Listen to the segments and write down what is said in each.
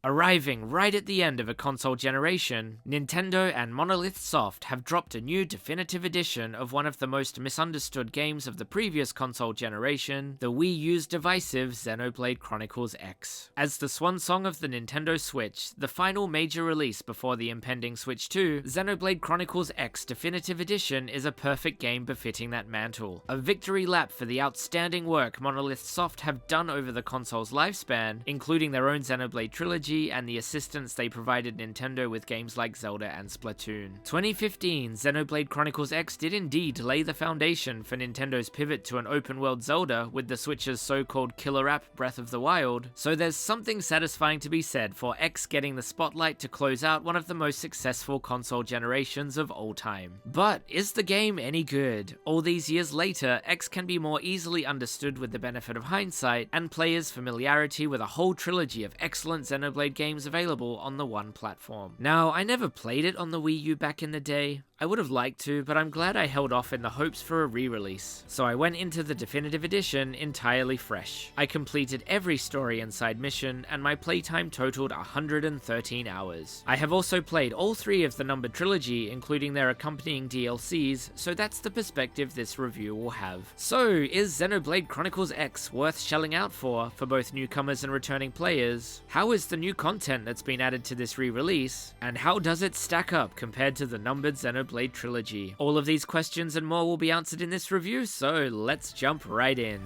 Arriving right at the end of a console generation, Nintendo and Monolith Soft have dropped a new definitive edition of one of the most misunderstood games of the previous console generation, the Wii U's divisive Xenoblade Chronicles X. As the swan song of the Nintendo Switch, the final major release before the impending Switch 2, Xenoblade Chronicles X Definitive Edition is a perfect game befitting that mantle. A victory lap for the outstanding work Monolith Soft have done over the console's lifespan, including their own Xenoblade Trilogy and the assistance they provided Nintendo with games like Zelda and Splatoon. 2015, Xenoblade Chronicles X did indeed lay the foundation for Nintendo's pivot to an open-world Zelda with the Switch's so-called killer app Breath of the Wild, so there's something satisfying to be said for X getting the spotlight to close out one of the most successful console generations of all time. But is the game any good? All these years later, X can be more easily understood with the benefit of hindsight and players' familiarity with a whole trilogy of excellent Xenoblade games available on the one platform. Now, I never played it on the Wii U back in the day. I would have liked to, but I'm glad I held off in the hopes for a re-release. So I went into the definitive edition entirely fresh. I completed every story and side mission, and my playtime totaled 113 hours. I have also played all 3 of the numbered trilogy, including their accompanying DLCs, so that's the perspective this review will have. So, is Xenoblade Chronicles X worth shelling out for both newcomers and returning players? How is the new content that's been added to this re-release? And how does it stack up compared to the numbered Xenoblade Trilogy? All of these questions and more will be answered in this review, so let's jump right in.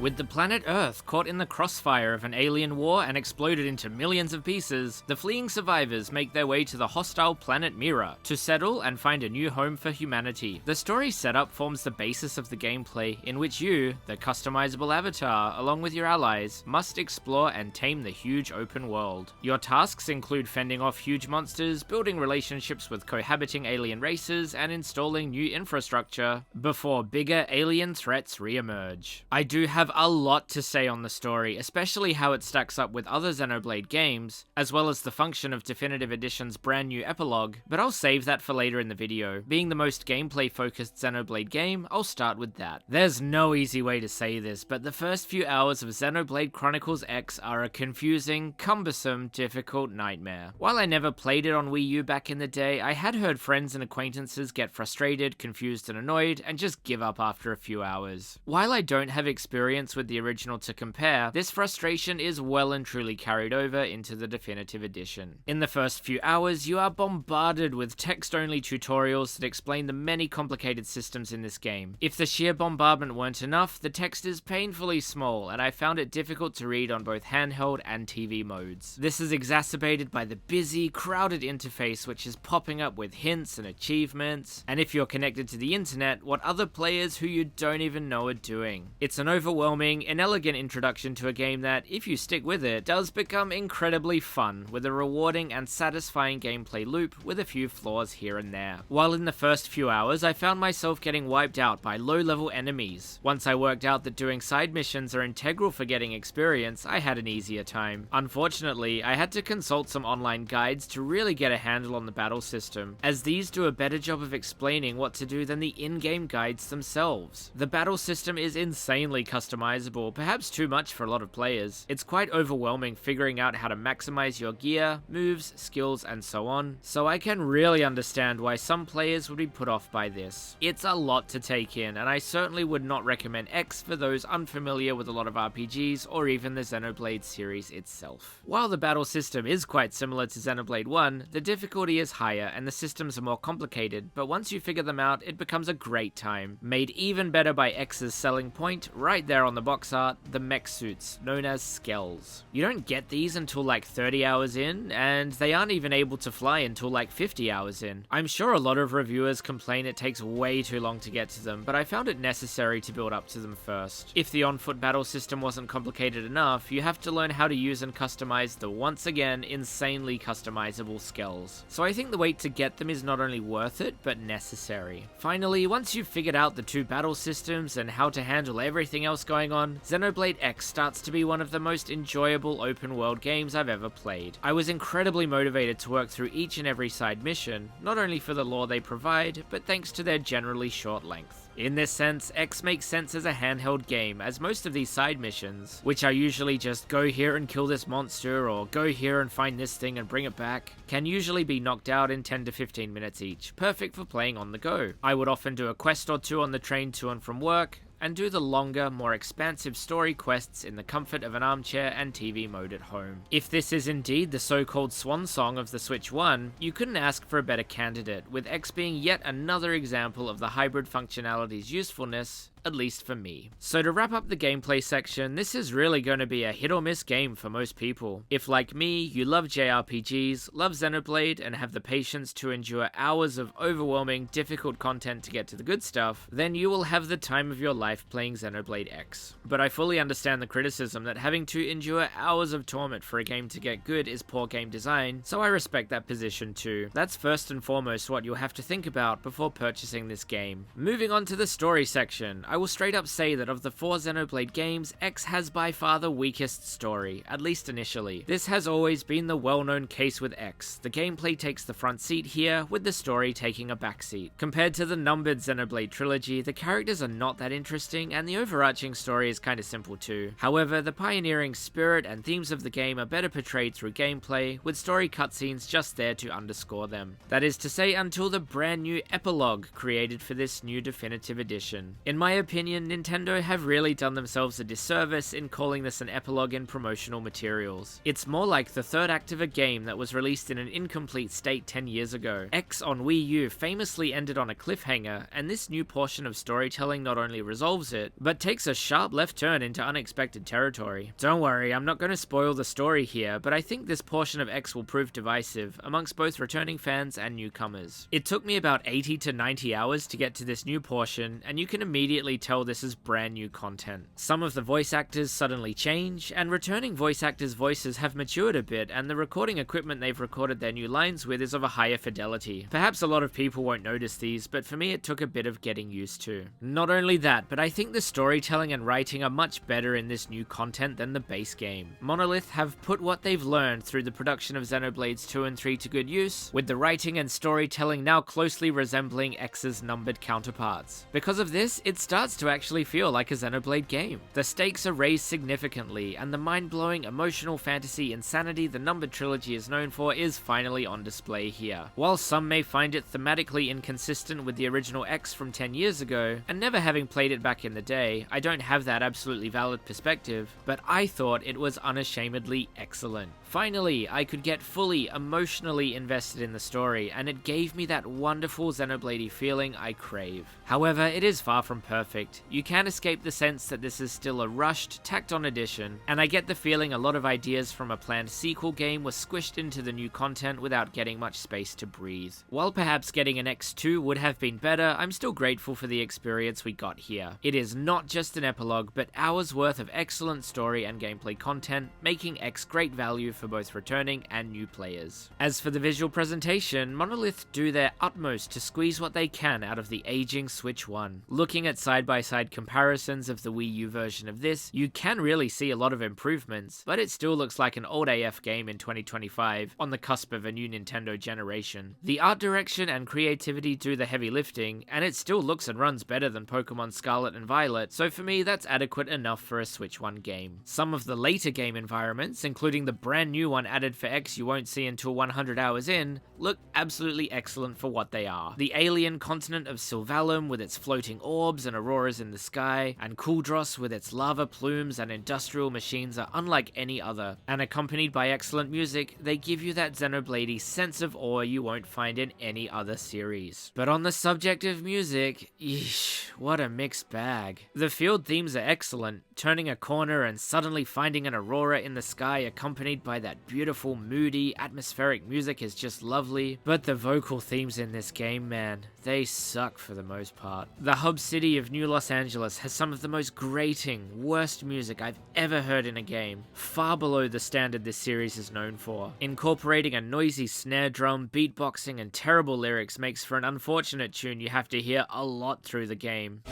With the planet Earth caught in the crossfire of an alien war and exploded into millions of pieces, the fleeing survivors make their way to the hostile planet Mira to settle and find a new home for humanity. The story setup forms the basis of the gameplay, in which you, the customizable avatar, along with your allies, must explore and tame the huge open world. Your tasks include fending off huge monsters, building relationships with cohabiting alien races, and installing new infrastructure before bigger alien threats re-emerge. I do have a lot to say on the story, especially how it stacks up with other Xenoblade games, as well as the function of Definitive Edition's brand new epilogue, but I'll save that for later in the video. Being the most gameplay-focused Xenoblade game, I'll start with that. There's no easy way to say this, but the first few hours of Xenoblade Chronicles X are a confusing, cumbersome, difficult nightmare. While I never played it on Wii U back in the day, I had heard friends and acquaintances get frustrated, confused, and annoyed, and just give up after a few hours. While I don't have experience with the original to compare, this frustration is well and truly carried over into the definitive edition. In the first few hours, you are bombarded with text-only tutorials that explain the many complicated systems in this game. If the sheer bombardment weren't enough, the text is painfully small, and I found it difficult to read on both handheld and TV modes. This is exacerbated by the busy, crowded interface which is popping up with hints and achievements, and if you're connected to the internet, what other players who you don't even know are doing. It's an overwhelming, inelegant introduction to a game that, if you stick with it, does become incredibly fun, with a rewarding and satisfying gameplay loop with a few flaws here and there. While in the first few hours, I found myself getting wiped out by low-level enemies. Once I worked out that doing side missions are integral for getting experience, I had an easier time. Unfortunately, I had to consult some online guides to really get a handle on the battle system, as these do a better job of explaining what to do than the in-game guides themselves. The battle system is insanely customizable, perhaps too much for a lot of players. It's quite overwhelming figuring out how to maximize your gear, moves, skills, and so on, so I can really understand why some players would be put off by this. It's a lot to take in, and I certainly would not recommend X for those unfamiliar with a lot of RPGs or even the Xenoblade series itself. While the battle system is quite similar to Xenoblade 1, the difficulty is higher and the systems are more complicated, but once you figure them out, it becomes a great time. Made even better by X's selling point, right there on the box art, the mech suits, known as Skells. You don't get these until like 30 hours in, and they aren't even able to fly until like 50 hours in. I'm sure a lot of reviewers complain it takes way too long to get to them, but I found it necessary to build up to them first. If the on-foot battle system wasn't complicated enough, you have to learn how to use and customize the once again insanely customizable Skells. So I think the wait to get them is not only worth it, but necessary. Finally, once you've figured out the two battle systems and how to handle everything else going going on, Xenoblade X starts to be one of the most enjoyable open world games I've ever played. I was incredibly motivated to work through each and every side mission, not only for the lore they provide, but thanks to their generally short length. In this sense, X makes sense as a handheld game, as most of these side missions, which are usually just go here and kill this monster, or go here and find this thing and bring it back, can usually be knocked out in 10 to 15 minutes each, perfect for playing on the go. I would often do a quest or two on the train to and from work, and do the longer, more expansive story quests in the comfort of an armchair and TV mode at home. If this is indeed the so-called swan song of the Switch 1, you couldn't ask for a better candidate, with X being yet another example of the hybrid functionality's usefulness, at least for me. So to wrap up the gameplay section, this is really going to be a hit or miss game for most people. If like me, you love JRPGs, love Xenoblade, and have the patience to endure hours of overwhelming, difficult content to get to the good stuff, then you will have the time of your life playing Xenoblade X. But I fully understand the criticism that having to endure hours of torment for a game to get good is poor game design, so I respect that position too. That's first and foremost what you'll have to think about before purchasing this game. Moving on to the story section, I will straight up say that of the 4 Xenoblade games, X has by far the weakest story, at least initially. This has always been the well-known case with X. The gameplay takes the front seat here, with the story taking a backseat. Compared to the numbered Xenoblade trilogy, the characters are not that interesting, and the overarching story is kinda simple too. However, the pioneering spirit and themes of the game are better portrayed through gameplay, with story cutscenes just there to underscore them. That is to say, until the brand new epilogue created for this new definitive edition. In my opinion, Nintendo have really done themselves a disservice in calling this an epilogue in promotional materials. It's more like the third act of a game that was released in an incomplete state 10 years ago. X on Wii U famously ended on a cliffhanger, and this new portion of storytelling not only resolves it, but takes a sharp left turn into unexpected territory. Don't worry, I'm not going to spoil the story here, but I think this portion of X will prove divisive amongst both returning fans and newcomers. It took me about 80 to 90 hours to get to this new portion, and you can immediately tell this is brand new content. Some of the voice actors suddenly change, and returning voice actors' voices have matured a bit, and the recording equipment they've recorded their new lines with is of a higher fidelity. Perhaps a lot of people won't notice these, but for me it took a bit of getting used to. Not only that, but I think the storytelling and writing are much better in this new content than the base game. Monolith have put what they've learned through the production of Xenoblades 2 and 3 to good use, with the writing and storytelling now closely resembling X's numbered counterparts. Because of this, it starts to actually feel like a Xenoblade game. The stakes are raised significantly, and the mind-blowing emotional fantasy insanity the numbered trilogy is known for is finally on display here. While some may find it thematically inconsistent with the original X from 10 years ago, and never having played it back in the day, I don't have that absolutely valid perspective, but I thought it was unashamedly excellent. Finally, I could get fully emotionally invested in the story, and it gave me that wonderful Xenoblade-y feeling I crave. However, it is far from perfect. You can't escape the sense that this is still a rushed, tacked-on edition, and I get the feeling a lot of ideas from a planned sequel game were squished into the new content without getting much space to breathe. While perhaps getting an X2 would have been better, I'm still grateful for the experience we got here. It is not just an epilogue, but hours worth of excellent story and gameplay content, making X great value for both returning and new players. As for the visual presentation, Monolith do their utmost to squeeze what they can out of the aging Switch 1. Looking at side-by-side comparisons of the Wii U version of this, you can really see a lot of improvements, but it still looks like an old AF game in 2025, on the cusp of a new Nintendo generation. The art direction and creativity do the heavy lifting, and it still looks and runs better than Pokemon Scarlet and Violet, so for me that's adequate enough for a Switch 1 game. Some of the later game environments, including the brand new one added for X you won't see until 100 hours in, look absolutely excellent for what they are. The alien continent of Sylvalum with its floating orbs and auroras in the sky, and Kuldros with its lava plumes and industrial machines are unlike any other, and accompanied by excellent music, they give you that Xenoblade-y sense of awe you won't find in any other series. But on the subject of music, eesh, what a mixed bag. The field themes are excellent, turning a corner and suddenly finding an aurora in the sky accompanied by that beautiful, moody, atmospheric music is just lovely, but the vocal themes in this game, man, they suck for the most part. The hub city of New Los Angeles has some of the most grating, worst music I've ever heard in a game, far below the standard this series is known for. Incorporating a noisy snare drum, beatboxing, and terrible lyrics makes for an unfortunate tune you have to hear a lot through the game.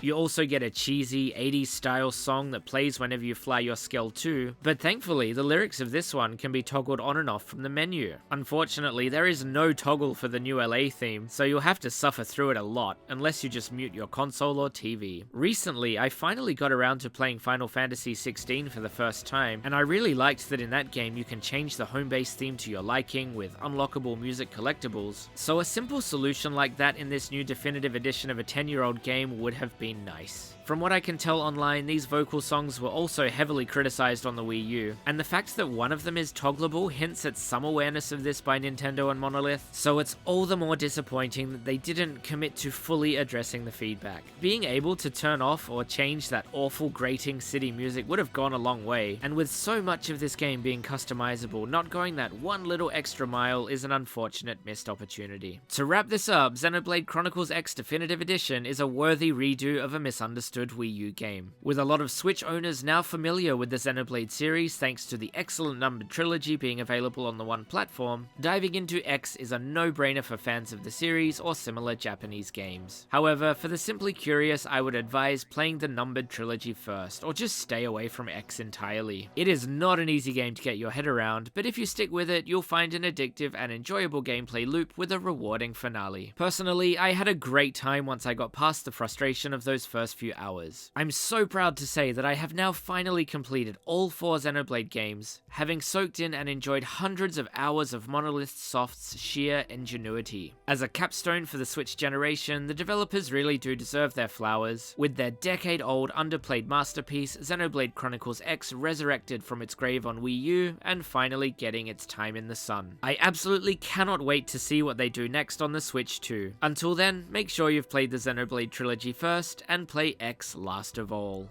You also get a cheesy 80s style song that plays whenever you fly your Skell too, but thankfully the lyrics of this one can be toggled on and off from the menu. Unfortunately, there is no toggle for the new LA theme, so you'll have to suffer through it a lot, unless you just mute your console or TV. Recently, I finally got around to playing Final Fantasy XVI for the first time, and I really liked that in that game you can change the home base theme to your liking with unlockable music collectibles, so a simple solution like that in this new definitive edition of a 10-year-old game would have been nice. From what I can tell online, these vocal songs were also heavily criticized on the Wii U, and the fact that one of them is toggleable hints at some awareness of this by Nintendo and Monolith, so it's all the more disappointing that they didn't commit to fully addressing the feedback. Being able to turn off or change that awful grating city music would have gone a long way, and with so much of this game being customizable, not going that one little extra mile is an unfortunate missed opportunity. To wrap this up, Xenoblade Chronicles X Definitive Edition is a worthy redo of a misunderstood Wii U game. With a lot of Switch owners now familiar with the Xenoblade series thanks to the excellent numbered trilogy being available on the one platform, diving into X is a no-brainer for fans of the series or similar Japanese games. However, for the simply curious, I would advise playing the numbered trilogy first, or just stay away from X entirely. It is not an easy game to get your head around, but if you stick with it, you'll find an addictive and enjoyable gameplay loop with a rewarding finale. Personally, I had a great time once I got past the frustration of those first few hours. I'm so proud to say that I have now finally completed all 4 Xenoblade games, having soaked in and enjoyed hundreds of hours of Monolith Soft's sheer ingenuity. As a capstone for the Switch generation, the developers really do deserve their flowers, with their decade-old underplayed masterpiece Xenoblade Chronicles X resurrected from its grave on Wii U and finally getting its time in the sun. I absolutely cannot wait to see what they do next on the Switch too. Until then, make sure you've played the Xenoblade trilogy first and play X last of all.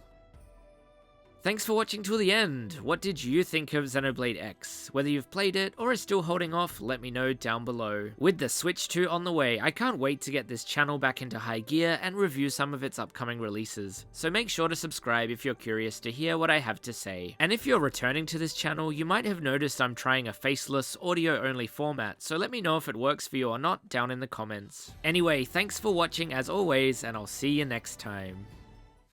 Thanks for watching till the end. What did you think of Xenoblade X? Whether you've played it or are still holding off, let me know down below. With the Switch 2 on the way, I can't wait to get this channel back into high gear and review some of its upcoming releases, so make sure to subscribe if you're curious to hear what I have to say. And if you're returning to this channel, you might have noticed I'm trying a faceless, audio-only format, so let me know if it works for you or not down in the comments. Anyway, thanks for watching as always, and I'll see you next time.